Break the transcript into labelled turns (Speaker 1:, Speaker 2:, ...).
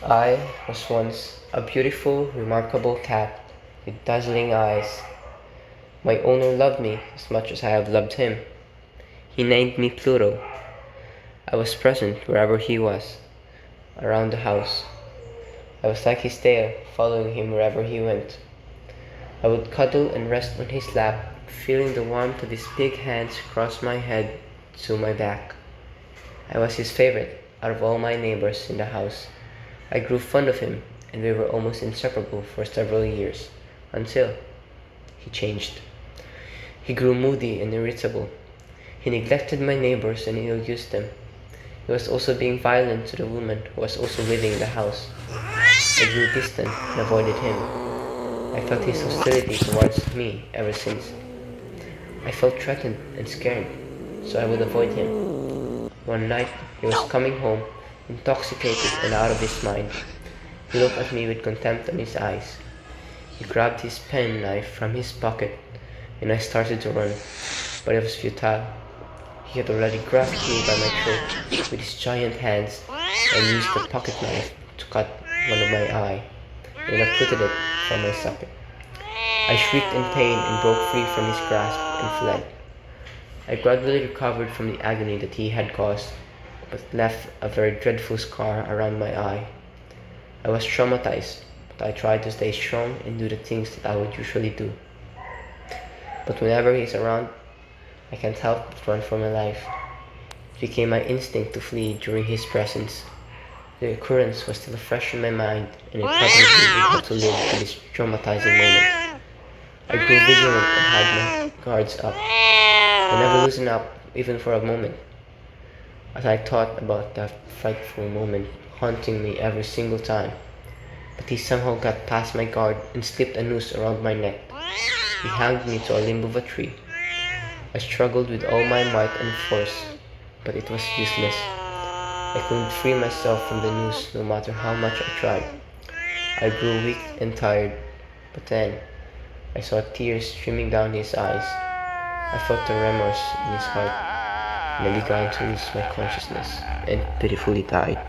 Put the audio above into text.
Speaker 1: I was once a beautiful, remarkable cat with dazzling eyes. My owner loved me as much as I have loved him. He named me Pluto. I was present wherever he was, around the house. I was like his tail, following him wherever he went. I would cuddle and rest on his lap, feeling the warmth of his big hands cross my head to my back. I was his favorite out of all my neighbors in the house. I grew fond of him, and we were almost inseparable for several years, until he changed. He grew moody and irritable. He neglected my neighbors and ill-used them. He was also being violent to the woman who was also living in the house. I grew distant and avoided him. I felt his hostility towards me ever since. I felt threatened and scared, so I would avoid him. One night, he was coming home, intoxicated and out of his mind. He looked at me with contempt in his eyes. He grabbed his penknife from his pocket, and I started to run, but it was futile. He had already grasped me by my throat with his giant hands and used the pocket knife to cut one of my eye, and uprooted it from my socket. I shrieked in pain and broke free from his grasp and fled. I gradually recovered from the agony that he had caused, but left a very dreadful scar around my eye. I was traumatized, but I tried to stay strong and do the things that I would usually do. But whenever he's around, I can't help but run for my life. It became my instinct to flee during his presence. The occurrence was still fresh in my mind, and it taught me how to live in this traumatizing moment. I grew vigilant and had my guards up. I never loosened up, even for a moment, as I thought about that frightful moment haunting me every single time. But he somehow got past my guard and slipped a noose around my neck. He hanged me to a limb of a tree. I struggled with all my might and force, but it was useless. I couldn't free myself from the noose no matter how much I tried. I grew weak and tired, but then I saw tears streaming down his eyes. I felt the remorse in his heart, and I began to lose my consciousness and pitifully died.